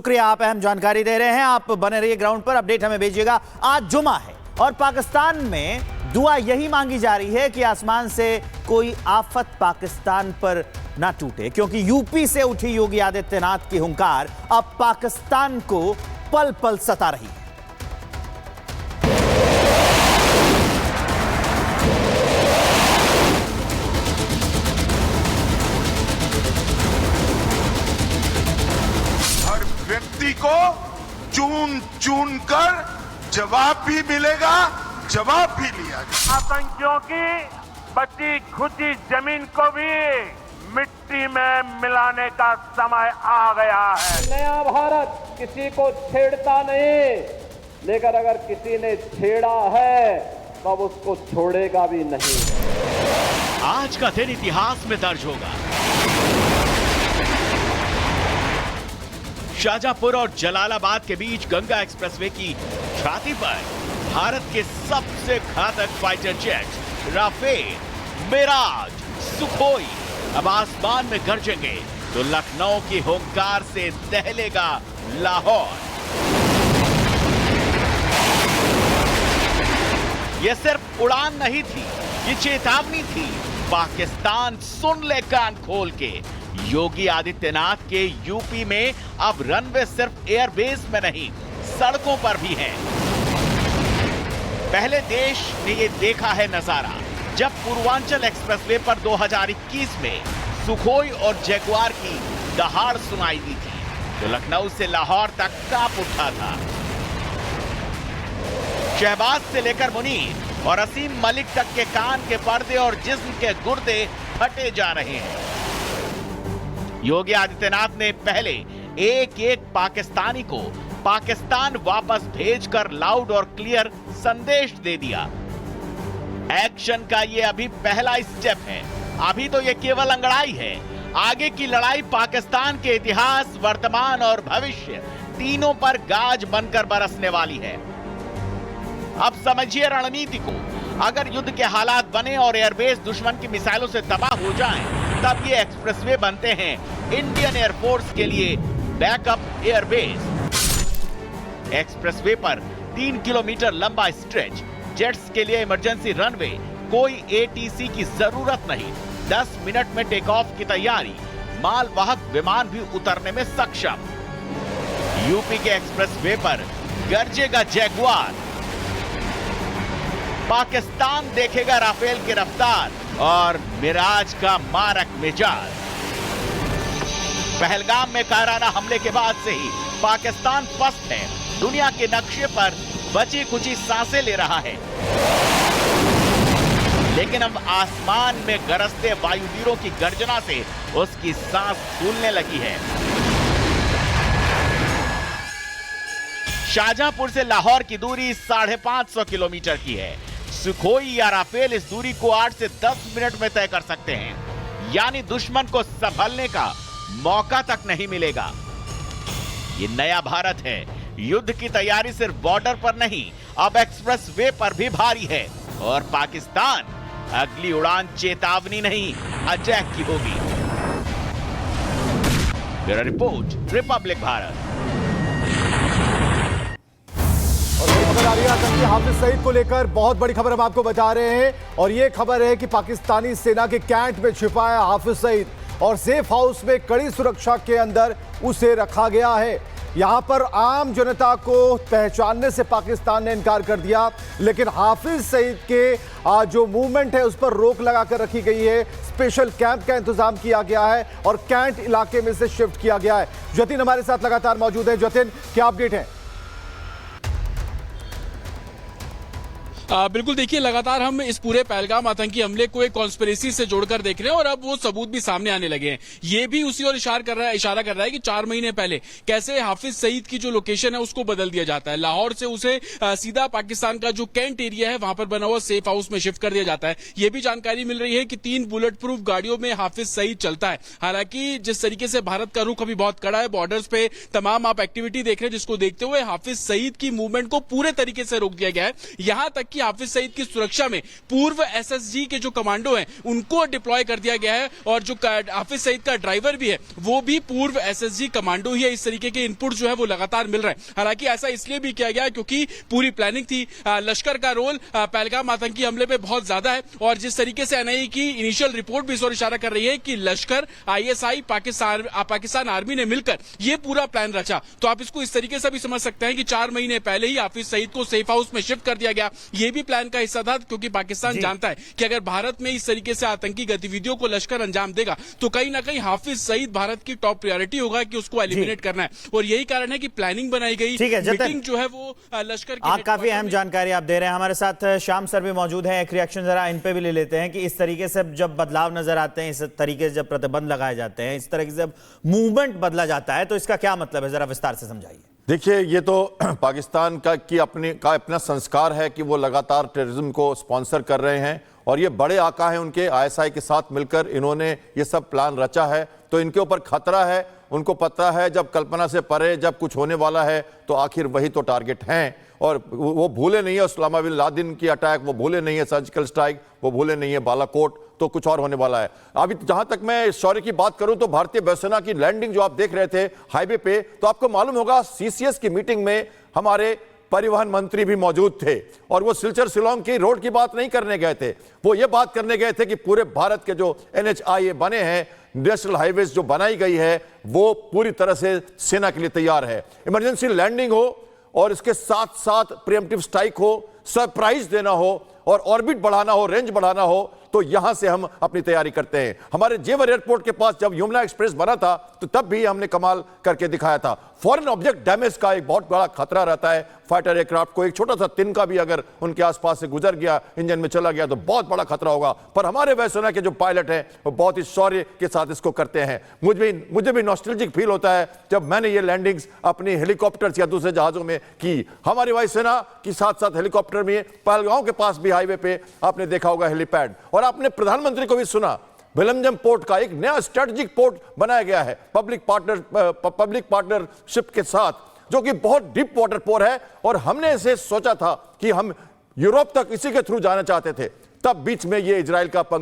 शुक्रिया, आप अहम जानकारी दे रहे हैं। आप बने रहिए ग्राउंड पर, अपडेट हमें भेजिएगा। आज जुमा है और पाकिस्तान में दुआ यही मांगी जा रही है कि आसमान से कोई आफत पाकिस्तान पर ना टूटे, क्योंकि यूपी से उठी योगी आदित्यनाथ की हुंकार अब पाकिस्तान को पल पल सता रही है। हर व्यक्ति को चुन चुन कर जवाब भी मिलेगा, जवाब भी लिया जाएगा। आतंकियों की बची खुची जमीन को भी मिट्टी में मिलाने का समय आ गया है। नया भारत किसी को छेड़ता नहीं, लेकिन अगर किसी ने छेड़ा है तो अब उसको छोड़ेगा भी नहीं। आज का दिन इतिहास में दर्ज होगा। शाहजहांपुर और जलालाबाद के बीच गंगा एक्सप्रेसवे की छाती पर भारत के सबसे घातक fighter jet Rafale, Mirage, Sukhoi अब आसमान में गरजेंगे तो लखनऊ की हुंकार से दहलेगा लाहौर। यह सिर्फ उड़ान नहीं थी, ये चेतावनी थी। पाकिस्तान सुन ले कान खोल के। योगी आदित्यनाथ के यूपी में अब रनवे सिर्फ एयरबेस में नहीं, सड़कों पर भी है। पहले देश ने ये देखा है नजारा जब पूर्वांचल एक्सप्रेसवे पर 2021 में सुखोई और जगुआर की दहाड़ सुनाई दी थी तो लखनऊ से लाहौर तक कांप उठा था। शहबाज से लेकर मुनीर और असीम मलिक तक के कान के पर्दे और जिस्म के गुर्दे फटे जा रहे हैं। योगी आदित्यनाथ ने पहले एक एक पाकिस्तानी को पाकिस्तान वापस भेजकर लाउड और क्लियर संदेश दे दिया। एक्शन का ये अभी पहला स्टेप है। अभी तो ये केवल अंगड़ाई है। आगे की लड़ाई पाकिस्तान के इतिहास, वर्तमान और भविष्य तीनों पर गाज बनकर बरसने वाली है। अब समझिए रणनीति को। अगर युद्ध के हालात बने और एयरबेस दुश्मन की मिसाइलों से तबाह हो जाएं, तब ये एक्सप्रेसवे बनते हैं इंडियन एयरफोर्स के लिए बैकअप एयरबेस। एक्सप्रेसवे पर 3 किलोमीटर लंबा स्ट्रेच, जेट्स के लिए इमरजेंसी रनवे, कोई एटीसी की जरूरत नहीं, 10 मिनट में टेक ऑफ की तैयारी, मालवाहक विमान भी उतरने में सक्षम। यूपी के एक्सप्रेसवे पर गरजेगा जगुआर। पाकिस्तान देखेगा राफेल की रफ्तार और मिराज का मारक मिजाज। पहलगाम में कायराना हमले के बाद से ही पाकिस्तान पस्त है, दुनिया के नक्शे पर बची कुची सांसें ले रहा है। लेकिन अब आसमान में गरजते वायुवीरों की गर्जना से उसकी सांस फूलने लगी है। शाहजहांपुर से लाहौर की दूरी 550 किलोमीटर की है। सुखोई या राफेल इस दूरी को 8 से 10 मिनट में तय कर सकते हैं, यानी दुश्मन को संभलने का मौका तक नहीं मिलेगा। ये नया भारत है। युद्ध की तैयारी सिर्फ बॉर्डर पर नहीं, अब एक्सप्रेस वे पर भी भारी है। और पाकिस्तान अगली उड़ान चेतावनी नहीं, अटैक की होगी। Bureau report, Republic Bharat. और बड़ी खबर आ रही है आतंकी हाफिज सईद को लेकर। बहुत बड़ी खबर हम आपको बता रहे हैं और ये खबर है कि पाकिस्तानी सेना के कैंट में छिपा है हाफिज सईद और सेफ हाउस में कड़ी सुरक्षा के अंदर उसे रखा गया है। यहां पर आम जनता को पहचानने से पाकिस्तान ने इनकार कर दिया, लेकिन हाफिज सईद के जो मूवमेंट है उस पर रोक लगा कर रखी गई है। स्पेशल कैंप का इंतजाम किया गया है और कैंट इलाके में से शिफ्ट किया गया है। जतिन हमारे साथ लगातार मौजूद है। जतिन, क्या अपडेट है? बिल्कुल, देखिए लगातार हम इस पूरे पहलगाम आतंकी हमले को एक कॉन्स्पिरेसी से जोड़कर देख रहे हैं और अब वो सबूत भी सामने आने लगे हैं। ये भी उसी ओर इशारा कर रहा है कि 4 महीने पहले कैसे हाफिज सईद की जो लोकेशन है उसको बदल दिया जाता है। लाहौर से उसे सीधा पाकिस्तान का जो कैंट एरिया है वहां पर बना हुआ सेफ हाउस में शिफ्ट कर दिया जाता है। ये भी जानकारी मिल रही है कि 3 बुलेट प्रूफ गाड़ियों में हाफिज सईद चलता है। हालांकि जिस तरीके से भारत का रुख अभी बहुत कड़ा है, बॉर्डर्स पे तमाम आप एक्टिविटी देख रहे हैं, जिसको देखते हुए हाफिज सईद की मूवमेंट को पूरे तरीके से रोक दिया गया है। यहां तक कि हाफिज सईद की सुरक्षा में पूर्व एसएसजी के जो कमांडो हैं उनको डिप्लॉय कर दिया गया है और जो हाफिज सईद का ड्राइवर भी है वो भी पूर्व एसएसजी कमांडो ही है। इस तरीके के इनपुट जो है वो लगातार मिल रहे हैं। हालांकि ऐसा इसलिए भी किया गया क्योंकि पूरी प्लानिंग थी। लश्कर का रोल पहलगाम आतंकी हमले पे बहुत ज्यादा है और जिस तरीके से एनआईए की इनिशियल रिपोर्ट भी इस ओर इशारा कर रही है कि लश्कर, आईएसआई, पाकिस्तान आर्मी ने मिलकर ये पूरा प्लान रचा, तो आप इसको इस तरीके से भी समझ सकते हैं कि 4 महीने पहले ही हाफिज सईद को सेफ हाउस में शिफ्ट कर दिया गया। ये भी प्लान का हिस्सा था क्योंकि पाकिस्तान जानता है कि अगर भारत में इस तरीके से आतंकी गतिविधियों को लश्कर अंजाम देगा तो कहीं ना कहीं हाफिज सईद भारत की टॉप प्रायोरिटी होगा कि उसको एलिमिनेट करना है और यही कारण है कि प्लानिंग बनाई गई। मीटिंग जो है वो लश्कर की काफी अहम जानकारी आप दे रहे हैं। हमारे साथ श्याम सर भी मौजूद है, एक रिएक्शन जरा इन पे भी ले लेते हैं कि इस तरीके से जब बदलाव नजर आते हैं, इस तरीके से जब प्रतिबंध लगाए जाते हैं, इस तरीके से जब मूवमेंट बदला जाता है तो इसका क्या मतलब है, जरा विस्तार से समझाइए। देखिए, ये तो पाकिस्तान का अपना संस्कार है कि वो लगातार टेररिज्म को स्पॉन्सर कर रहे हैं और ये बड़े आका हैं उनके, आईएसआई के साथ मिलकर इन्होंने ये सब प्लान रचा है, तो इनके ऊपर खतरा है। उनको पता है जब कल्पना से परे जब कुछ होने वाला है तो आखिर वही तो टारगेट हैं और वो भूले नहीं है उस्माना बिन लादेन की अटैक, वो भूले नहीं है सर्जिकल स्ट्राइक, वो भूले नहीं है बालाकोट, तो कुछ और होने वाला है। अभी जहां तक मैं शौर्य की बात करूं तो भारतीय वायुसेना की लैंडिंग जो आप देख रहे थे हाईवे पे, तो आपको मालूम होगा सीसीएस की मीटिंग में हमारे परिवहन मंत्री भी मौजूद थे और वो सिलचर शिलोंग की रोड की बात नहीं करने गए थे, वो ये बात करने गए थे कि पूरे भारत के जो NHIA बने हैं, नेशनल हाईवेज जो बनाई गई है, वो पूरी तरह से सेना के लिए तैयार है। इमरजेंसी लैंडिंग हो और इसके साथ साथ प्रीएम्प्टिव स्ट्राइक हो, सरप्राइज देना हो और ऑर्बिट बढ़ाना हो, रेंज बढ़ाना हो, तो यहां से हम अपनी तैयारी करते हैं। हमारे जेवर एयरपोर्ट के पास जब यमुना एक्सप्रेस बना था तो तब भी हमने कमाल करके दिखाया था। फॉरेन ऑब्जेक्ट डैमेज का एक बहुत बड़ा खतरा रहता है फाइटर एयरक्राफ्ट को, एक छोटा सा तिनका भी अगर उनके आसपास से गुजर गया, इंजन में चला गया तो बहुत बड़ा खतरा होगा। पर हमारे वायुसेना के जो पायलट हैं वो बहुत ही शौर्य के साथ इसको करते हैं। मुझे भी नॉस्टैल्जिक फील होता है जब मैंने ये लैंडिंग्स अपनी हेलीकॉप्टर्स या दूसरे जहाजों में की। हमारी वायुसेना के साथ साथ हेलीकॉप्टर में पहलगांव के पास भी हाईवे पे आपने देखा होगा हेलीपैड, और आपने प्रधानमंत्री को भी सुना विलियम पोर्ट का एक नया स्ट्रेटेजिक पोर्ट बनाया गया है पब्लिक पार्टनरशिप के साथ, जो कि बहुत डीप वाटर पोर्ट है और हमने इसे सोचा था कि हम यूरोप तक इसी के थ्रू जाना चाहते थे, तब बीच में ये इजराइल का